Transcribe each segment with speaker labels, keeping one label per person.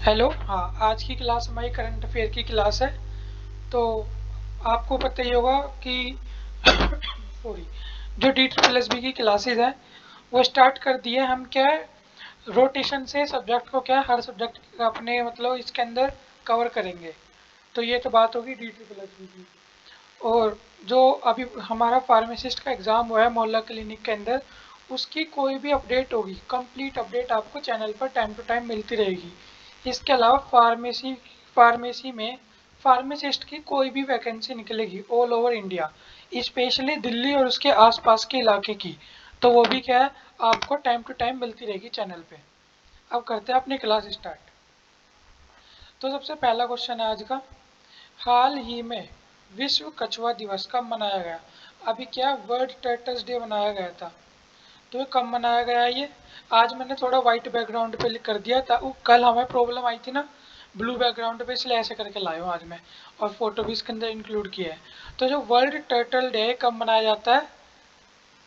Speaker 1: Hello. हाँ, आज की क्लास हमारी करंट अफेयर की क्लास है। तो आपको पता ही होगा कि सॉरी, जो DSSB की क्लासेस हैं वो स्टार्ट कर दिए। हम क्या है, रोटेशन से सब्जेक्ट को क्या है, हर सब्जेक्ट अपने मतलब इसके अंदर कवर करेंगे। तो ये तो बात होगी DSSB की। और जो अभी हमारा फार्मासिस्ट का एग्ज़ाम हुआ है मोहल्ला क्लिनिक के अंदर, उसकी कोई भी अपडेट होगी, कंप्लीट अपडेट आपको चैनल पर टाइम टू टाइम मिलती रहेगी। इसके अलावा फार्मेसी में फार्मासिस्ट की कोई भी वैकेंसी निकलेगी all over India, specially Delhi और उसके आसपास के इलाके की, तो वो भी क्या है, आपको टाइम टू टाइम मिलती रहेगी चैनल पे। अब करते हैं अपनी क्लास स्टार्ट। तो सबसे पहला क्वेश्चन है आज का, हाल ही में विश्व कछुआ दिवस कब मनाया गया? अभी क्या वर्ल्ड टर्टल्स डे मनाया गया था, तो ये कब मनाया गया है? ये आज मैंने थोड़ा वाइट बैकग्राउंड पे कर दिया था, वो कल हमें प्रॉब्लम आई थी ना ब्लू बैकग्राउंड पे, इसलिए ऐसे करके लाया हूँ आज मैं, और फोटो भी इसके अंदर इंक्लूड किया है। तो जो वर्ल्ड टर्टल डे कब मनाया जाता है?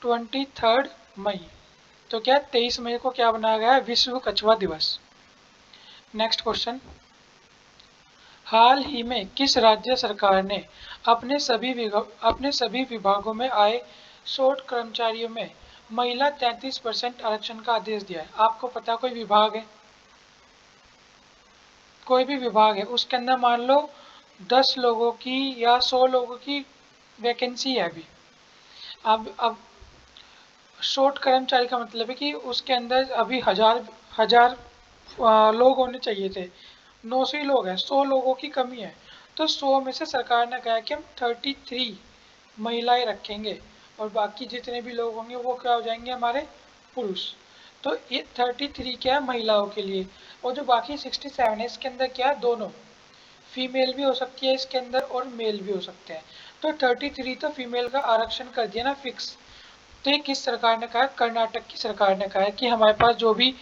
Speaker 1: 23 मई। तो क्या 23 मई को क्या बनाया गया है? विश्व कछुआ दिवस। नेक्स्ट क्वेश्चन, हाल ही में किस राज्य सरकार ने अपने सभी विभागों में आए शोध कर्मचारियों में महिला 33% आरक्षण का आदेश दिया है? आपको पता कोई विभाग है, कोई भी विभाग है, उसके अंदर मान लो 10 लोगों की या 100 लोगों की वैकेंसी है अभी। अब शोध कर्मचारी का मतलब है कि उसके अंदर अभी हजार हजार लोग होने चाहिए थे, 900 ही लोग हैं, 100 लोगों की कमी है। तो 100 में से सरकार ने कहा कि हम 33 महिलाएं रखेंगे, और बाकी जितने भी लोग होंगे वो क्या हो जाएंगे, हमारे पुरुष। तो ये 33 क्या है महिलाओं के लिए, और जो बाकी 67 है इसके अंदर क्या है, दोनों फीमेल भी हो सकती है इसके अंदर और मेल भी हो सकते हैं। तो 33 तो फीमेल का आरक्षण कर दिया ना फिक्स। तो ये किस सरकार ने कहा? कर्नाटक की सरकार ने कहा है कि हमारे पास जो भी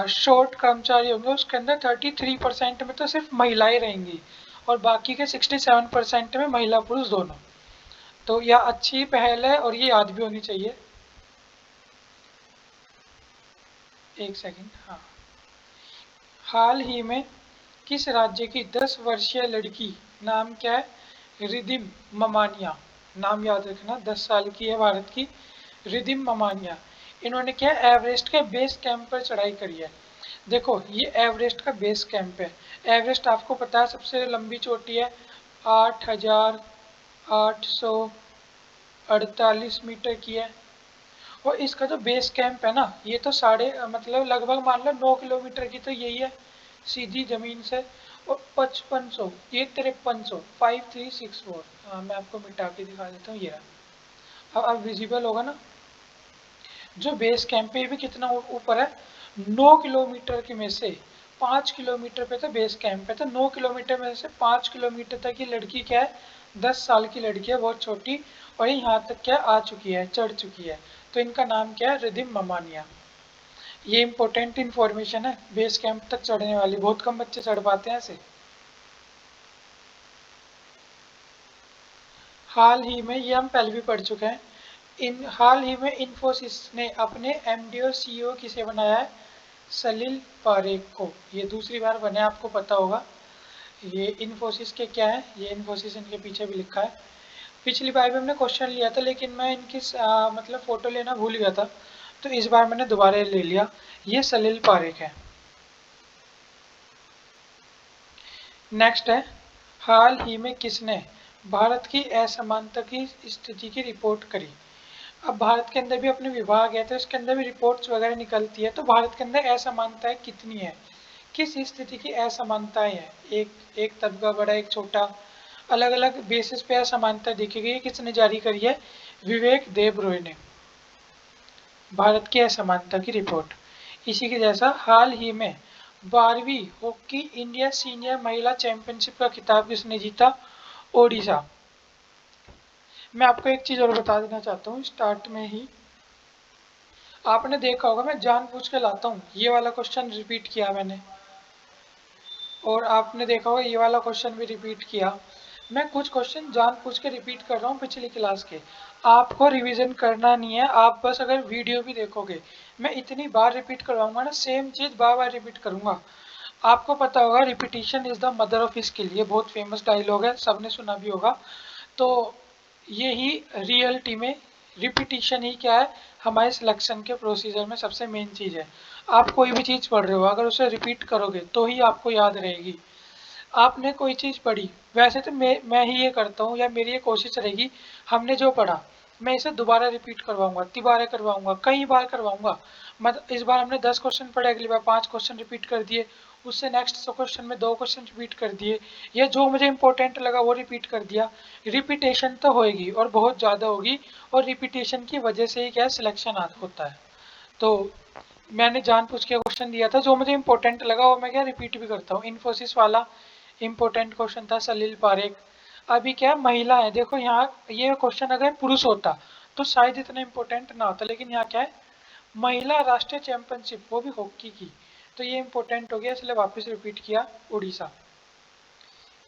Speaker 1: शोध कर्मचारी होंगे उसके अंदर 33% में तो सिर्फ महिलाएं रहेंगी, और बाकी के 67% में महिला पुरुष दोनों। तो यह अच्छी पहल है और ये याद भी होनी चाहिए। एक सेकंड। हाँ, हाल ही में किस राज्य की 10 वर्षीय लड़की, नाम क्या है? रिदिम ममानिया। नाम याद रखना, 10 साल की है भारत की, रिदिम ममानिया। इन्होंने क्या एवरेस्ट के बेस कैंप पर चढ़ाई करी है। देखो ये एवरेस्ट का बेस कैंप है। एवरेस्ट आपको पता है सबसे लंबी चोटी है, 8,848 मीटर की है। और इसका जो बेस कैंप है ना, ये तो साढ़े मतलब लगभग मान लो 9 किलोमीटर की तो यही है सीधी जमीन से। और 5500, ये 5300, 5364। हाँ, मैं आपको मिटा के दिखा देता हूँ, ये रहा। अब विजिबल होगा ना, जो बेस कैंप पे भी कितना ऊपर है, 9 किलोमीटर के में से 5 किलोमीटर पे तो बेस कैंप है, तो 9 किलोमीटर में से 5 किलोमीटर तक की लड़की क्या है, 10 साल की लड़की है, बहुत छोटी, और यहाँ तक क्या आ चुकी है, चढ़ चुकी है। तो इनका नाम क्या है? रिदिम ममानिया। ये इंपॉर्टेंट इन्फॉर्मेशन है, बेस कैंप तक चढ़ने वाली, बहुत कम बच्चे चढ़ पाते हैं ऐसे। हाल ही में, ये हम पहले भी पढ़ चुके हैं, इन हाल ही में इन्फोसिस ने अपने एमडी और सीईओ किसे बनाया है? सलील पारेख को। ये दूसरी बार बने, आपको पता होगा। ये इन्फोसिस के क्या है, ये इन्फोसिस इनके पीछे भी लिखा है। पिछली बार भी हमने क्वेश्चन लिया था, लेकिन मैं इनकी मतलब फ़ोटो लेना भूल गया था, तो इस बार मैंने दोबारा ले लिया। ये सलील पारेख है। नेक्स्ट है, हाल ही में किसने भारत की असमानता की स्थिति की रिपोर्ट करी? अब भारत के अंदर भी अपने विभाग है, तो इसके अंदर भी रिपोर्ट्स वगैरह निकलती है। तो भारत के अंदर असमानताएं कितनी है, किस स्थिति की असमानताएं हैं, एक एक तबका बड़ा एक छोटा, अलग अलग बेसिस पे असमानता देखी गई है। किसने जारी करी है? विवेक देबरॉय ने, भारत की असमानता की रिपोर्ट। इसी के जैसा हाल ही में 12वीं हॉकी इंडिया सीनियर महिला चैंपियनशिप का खिताब किसने जीता? ओडिशा। मैं आपको एक चीज़ और बता देना चाहता हूँ स्टार्ट में ही, आपने देखा होगा मैं जानबूझ के लाता हूँ, ये वाला क्वेश्चन रिपीट किया मैंने, और आपने देखा होगा ये वाला क्वेश्चन भी रिपीट किया। मैं कुछ क्वेश्चन जानबूझ के रिपीट कर रहा हूँ पिछली क्लास के। आपको रिवीजन करना नहीं है, आप बस अगर वीडियो भी देखोगे, मैं इतनी बार रिपीट करवाऊंगा ना, सेम चीज़ बार बार रिपीट करूंगा। आपको पता होगा repetition is the mother of skill, ये बहुत फेमस डायलॉग है, सबने सुना भी होगा। तो ये ही रियलिटी में रिपीटिशन ही क्या है, हमारे सिलेक्शन के प्रोसीजर में सबसे मेन चीज़ है। आप कोई भी चीज़ पढ़ रहे हो, अगर उसे रिपीट करोगे तो ही आपको याद रहेगी। आपने कोई चीज़ पढ़ी, वैसे तो मैं ही ये करता हूँ, या मेरी ये कोशिश रहेगी, हमने जो पढ़ा मैं इसे दोबारा रिपीट करवाऊंगा, तिबारा करवाऊंगा, कई बार करवाऊंगा। मतलब इस बार हमने 10 क्वेश्चन पढ़े, अगली बार 5 क्वेश्चन रिपीट कर दिए, उससे नेक्स्ट क्वेश्चन में 2 क्वेश्चन रिपीट कर दिए, या जो मुझे इंपॉर्टेंट लगा वो रिपीट कर दिया। रिपीटेशन तो होएगी और बहुत ज़्यादा होगी, और रिपीटेशन की वजह से ही क्या सिलेक्शन होता है। तो मैंने जानबूझ के क्वेश्चन दिया था, जो मुझे इंपॉर्टेंट लगा वो मैं क्या रिपीट भी करता हूँ। इन्फोसिस वाला इंपॉर्टेंट क्वेश्चन था, सलील पारेख। अभी क्या महिला है, देखो यहाँ ये क्वेश्चन अगर पुरुष होता तो शायद इतना इंपॉर्टेंट ना होता, लेकिन यहाँ क्या है, महिला राष्ट्रीय चैंपियनशिप, वो भी हॉकी की, तो ये इंपॉर्टेंट हो गया, इसलिए वापस रिपीट किया उड़ीसा।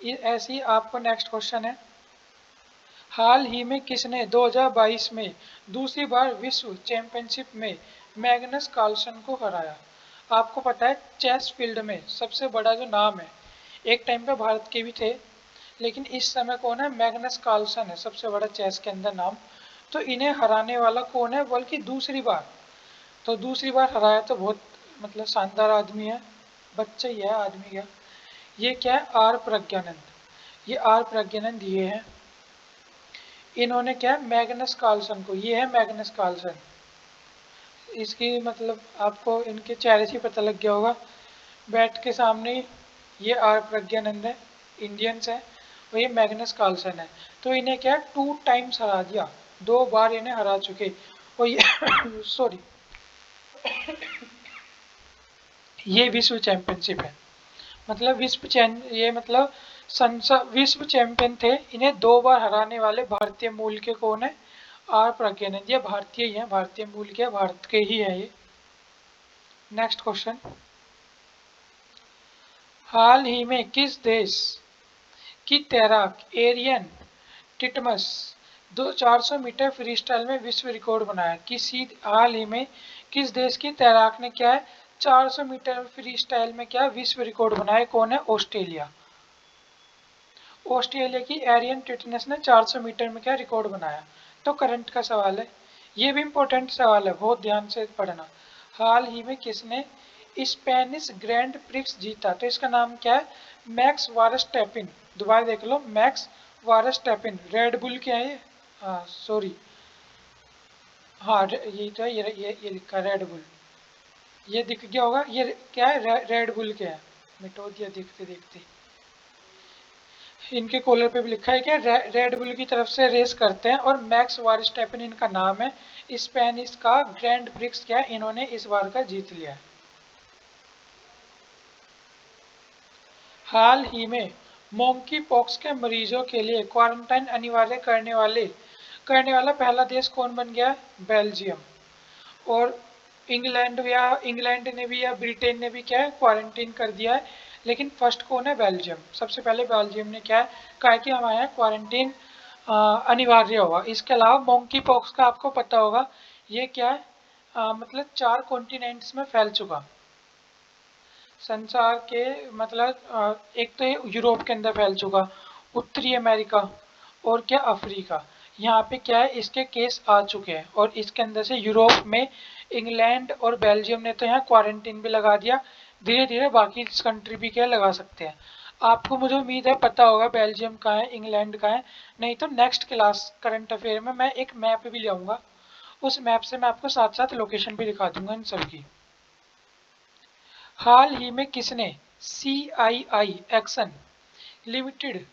Speaker 1: ऐसे ही आपको नेक्स्ट क्वेश्चन है, हाल ही में किसने 2022 में दूसरी बार विश्व चैंपियनशिप में मैग्नस कार्लसन को हराया? आपको पता है चेस फील्ड में सबसे बड़ा जो नाम है, एक टाइम पे भारत के भी थे, लेकिन इस समय कौन है, मैग्नस कार्लसन है सबसे बड़ा चेस के अंदर नाम। तो इन्हें हराने वाला कौन है, बल्कि दूसरी बार, तो दूसरी बार हराया तो बहुत मतलब शानदार आदमी है, बच्चा ही है आदमी का। ये क्या है, आर प्रज्ञानंद। ये आर प्रज्ञानंद ये है, इन्होंने क्या मैग्नस कार्लसन को, ये है मैग्नस कार्लसन। इसकी मतलब आपको इनके चेहरे से पता लग गया होगा, बैट के सामने ये आर प्रज्ञानंद है, इंडियंस है, और ये मैग्नस कार्लसन है। तो इन्हें क्या 2 टाइम्स हरा दिया, 2 बार इन्हें हरा चुके, और ये सॉरी ये विश्व चैंपियनशिप है, मतलब ये मतलब विश्व चैंपियन थे, इन्हें 2 बार हराने वाले भारतीय मूल के कौन है, आर प्रज्ञानंद। ये भारतीय ही है, भारतीय मूल के, भारत के ही है ये। नेक्स्ट क्वेश्चन, हाल ही में किस देश की तैराक एरियन टिटमस 400 मीटर फ्री स्टाइल में विश्व रिकॉर्ड बनाया? हाल ही में किस देश की तैराक ने क्या है 400 मीटर फ्री स्टाइल में क्या विश्व रिकॉर्ड बनाया? कौन है, ऑस्ट्रेलिया। ऑस्ट्रेलिया की एरियन टिटनेस ने 400 मीटर में क्या रिकॉर्ड बनाया? तो करंट का सवाल है, ये भी इंपॉर्टेंट सवाल है, बहुत ध्यान से पढ़ना। हाल ही में किसने स्पेनिश ग्रैंड प्रिक्स जीता? तो इसका नाम क्या है, मैक्स वारस्टैपिन। दोबारा देख लो, मैक्स वारस्टैपिन। रेड बुल क्या है, हाँ सॉरी, हाँ ये तो है, ये लिखा रेड बुल, ये दिख गया होगा, ये क्या है, रेड बुल क्या है, मिटो दिया देखते देखते। इनके कॉलर पे भी लिखा है कि रेड बुल की तरफ से रेस करते हैं, और मैक्स वारस्टैपेन इनका नाम है। स्पेनिश का ग्रैंड प्रिक्स क्या है, इन्होंने इस बार का जीत लिया है। हाल ही में मोंकी पॉक्स के मरीजों के लिए क्वारंटाइन अनिवार्य करने वाला पहला देश कौन बन गया? बेल्जियम। और इंग्लैंड ने भी या ब्रिटेन ने भी क्या है क्वारंटीन कर दिया है, लेकिन फर्स्ट कौन है? बेल्जियम। सबसे पहले बेल्जियम ने क्या है कहा कि हमारे यहाँ क्वारंटीन अनिवार्य होगा। इसके अलावा मोंकी पॉक्स का आपको पता होगा, ये क्या है, मतलब 4 कॉन्टिनेंट्स में फैल चुका संसार के, मतलब एक तो ये यूरोप के अंदर फैल चुका, उत्तरी अमेरिका, और क्या अफ्रीका, यहाँ पे क्या है इसके केस आ चुके हैं। और इसके अंदर से यूरोप में इंग्लैंड और बेल्जियम ने तो यहाँ क्वारंटीन भी लगा दिया, धीरे धीरे बाकी कंट्री भी क्या लगा सकते हैं। आपको मुझे उम्मीद है पता होगा बेल्जियम का है, इंग्लैंड का है, नहीं तो नेक्स्ट क्लास करंट अफेयर में मैं एक मैप भी ले आऊँगा, उस मैप से मैं आपको साथ साथ लोकेशन भी दिखा दूंगा इन सबकी। हाल ही में किसने CII action limited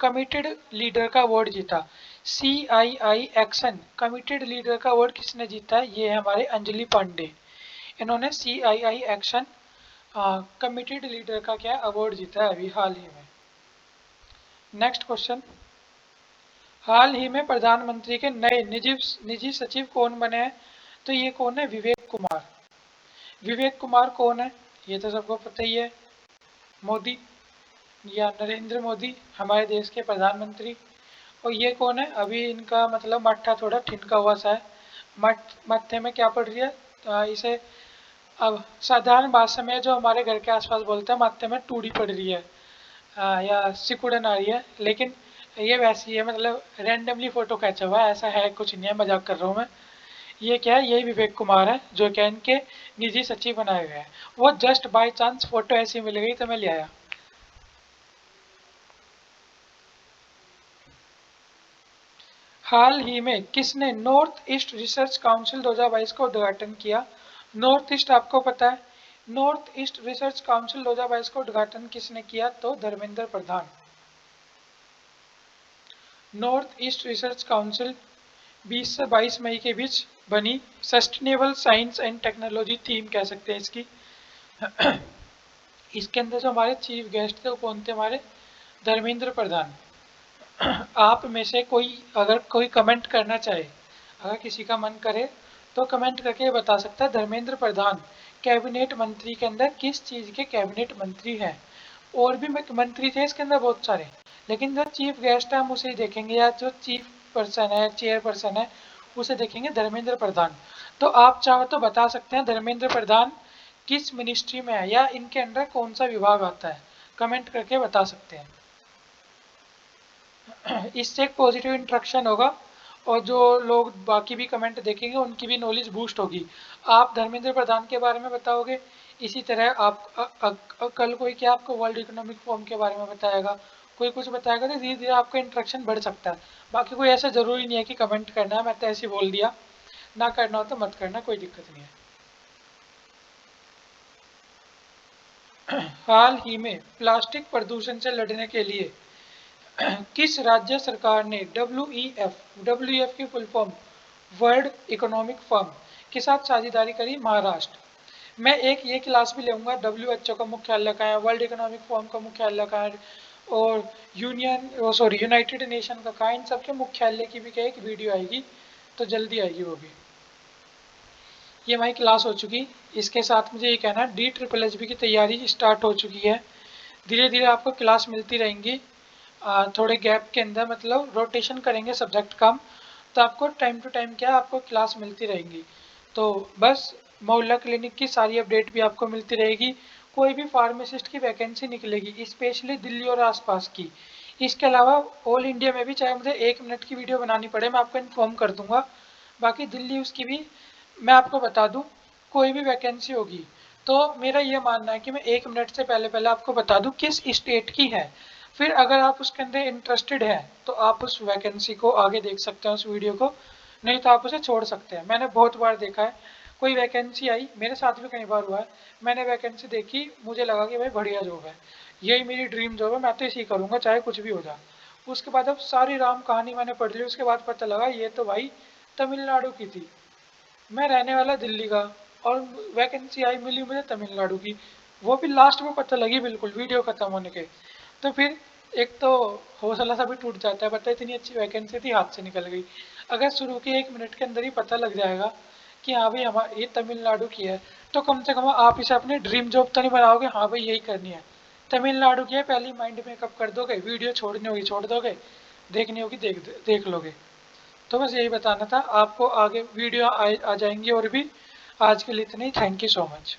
Speaker 1: committed leader का अवार्ड जीता? CII एक्शन कमिटेड लीडर का अवार्ड किसने जीता है? ये है हमारे अंजलि पांडे, इन्होंने CII एक्शन कमिटेड लीडर का क्या अवार्ड जीता है अभी हाल ही में। नेक्स्ट क्वेश्चन, हाल ही में प्रधानमंत्री के नए निजी सचिव कौन बने हैं? तो ये कौन है? विवेक कुमार। विवेक कुमार कौन है? ये तो सबको पता ही है, मोदी या नरेंद्र मोदी, हमारे देश के प्रधानमंत्री। और ये कौन है? अभी इनका मतलब मट्ठा थोड़ा ठिनका हुआ सा है, मत्थे में क्या पड़ रही है, इसे अब साधारण भाषा में जो हमारे घर के आसपास बोलते हैं, माथे में टूड़ी पड़ रही है, या सिकुड़न आ रही है, लेकिन ये वैसी है, मतलब रैंडमली फोटो खींचा हुआ है, ऐसा है कुछ नहीं है, मजाक कर रहा हूँ मैं। ये क्या है, यही विवेक कुमार है जो कि इनके निजी सचिव बनाए गए हैं। वो जस्ट बाय चांस फोटो ऐसी मिल गई तो मैं ले आया। हाल ही में किसने नॉर्थ ईस्ट रिसर्च काउंसिल 2022 का उद्घाटन किया? नॉर्थ ईस्ट आपको पता है, नॉर्थ ईस्ट रिसर्च काउंसिल 2022 का उद्घाटन किसने किया? तो Dharmendra Pradhan. North east research council 20 से 22 मई के बीच बनी। Sustainable science and technology theme कह सकते हैं इसकी। इसके अंदर जो हमारे चीफ गेस्ट थे वो कौन थे? हमारे धर्मेंद्र प्रधान। आप में से कोई अगर कोई कमेंट करना चाहे, अगर किसी का मन करे तो कमेंट करके बता सकता है धर्मेंद्र प्रधान कैबिनेट मंत्री के अंदर किस चीज़ के कैबिनेट मंत्री हैं। और भी मंत्री थे इसके अंदर बहुत सारे, लेकिन जो चीफ गेस्ट है हम उसे ही देखेंगे, या जो चीफ पर्सन है, चेयर पर्सन है, उसे देखेंगे, धर्मेंद्र प्रधान। तो आप चाहो तो बता सकते हैं धर्मेंद्र प्रधान किस मिनिस्ट्री में है, या इनके अंदर कौन सा विभाग आता है, कमेंट करके बता सकते हैं। इससे एक पॉजिटिव इंट्रैक्शन होगा, और जो लोग बाकी भी कमेंट देखेंगे उनकी भी नॉलेज बूस्ट होगी। आप धर्मेंद्र प्रधान के बारे में बताओगे, इसी तरह आप कल कोई क्या आपको वर्ल्ड इकोनॉमिक फोरम के बारे में बताएगा, कोई कुछ बताएगा, तो धीरे धीरे आपका इंट्रैक्शन बढ़ सकता है। बाकी कोई ऐसा ज़रूरी नहीं है कि कमेंट करना है, मैं तो ऐसे ही बोल दिया, ना करना हो तो मत करना, कोई दिक्कत नहीं है। हाल ही में प्लास्टिक प्रदूषण से लड़ने के लिए किस राज्य सरकार ने डब्ल्यू की full form world economic form के साथ साझेदारी करी? महाराष्ट्र। मैं एक ये क्लास भी लूंगा, डब्ल्यू का मुख्यालय कहाँ है, वर्ल्ड इकोनॉमिक फॉर्म का मुख्यालय कहाँ है, और यूनाइटेड नेशन का कहाँ है, इन सबके मुख्यालय की भी क्या एक वीडियो आएगी, तो जल्दी आएगी वो भी। ये हमारी क्लास हो चुकी। इसके साथ मुझे ये कहना है DSSS की तैयारी स्टार्ट हो चुकी है। धीरे धीरे आपको क्लास मिलती रहेंगी, थोड़े गैप के अंदर, मतलब रोटेशन करेंगे सब्जेक्ट का हम, तो आपको टाइम टू टाइम क्या आपको क्लास मिलती रहेंगी। तो बस मोहल्ला क्लिनिक की सारी अपडेट भी आपको मिलती रहेगी। कोई भी फार्मासिस्ट की वैकेंसी निकलेगी स्पेशली दिल्ली और आसपास की, इसके अलावा ऑल इंडिया में भी, चाहे मुझे 1 मिनट की वीडियो बनानी पड़े मैं आपको इन्फॉर्म कर दूंगा। बाकी दिल्ली उसकी भी मैं आपको बता दूं, कोई भी वैकेंसी होगी तो मेरा ये मानना है कि मैं 1 मिनट से पहले पहले आपको बता दूं किस स्टेट की है। फिर अगर आप उसके अंदर इंटरेस्टेड हैं तो आप उस वैकेंसी को आगे देख सकते हैं, उस वीडियो को, नहीं तो आप उसे छोड़ सकते हैं। मैंने बहुत बार देखा है, कोई वैकेंसी आई, मेरे साथ भी कई बार हुआ है, मैंने वैकेंसी देखी, मुझे लगा कि भाई बढ़िया जॉब है, यही मेरी ड्रीम जॉब है, मैं तो इसी करूँगा चाहे कुछ भी हो जाए। उसके बाद अब सारी राम कहानी मैंने पढ़ ली, उसके बाद पता लगा ये तो भाई तमिलनाडु की थी, मैं रहने वाला दिल्ली का, और वैकेंसी आई मिली मुझे तमिलनाडु की, वो भी लास्ट में पता लगी बिल्कुल वीडियो खत्म होने के। तो फिर एक तो हौसला सा भी टूट जाता है, पता है इतनी अच्छी वैकेंसी थी हाथ से निकल गई। अगर शुरू के 1 मिनट के अंदर ही पता लग जाएगा कि हाँ भाई हमारे ये तमिलनाडु की है, तो कम से कम आप इसे अपनी ड्रीम जॉब तो नहीं बनाओगे, हाँ भाई यही करनी है, तमिलनाडु की है, पहले माइंड मेकअप कर दोगे, वीडियो छोड़नी होगी छोड़ दोगे, देखनी होगी देख लोगे। तो बस यही बताना था आपको, आगे वीडियो आ जाएंगी और भी। आज के लिए इतना ही, थैंक यू सो मच।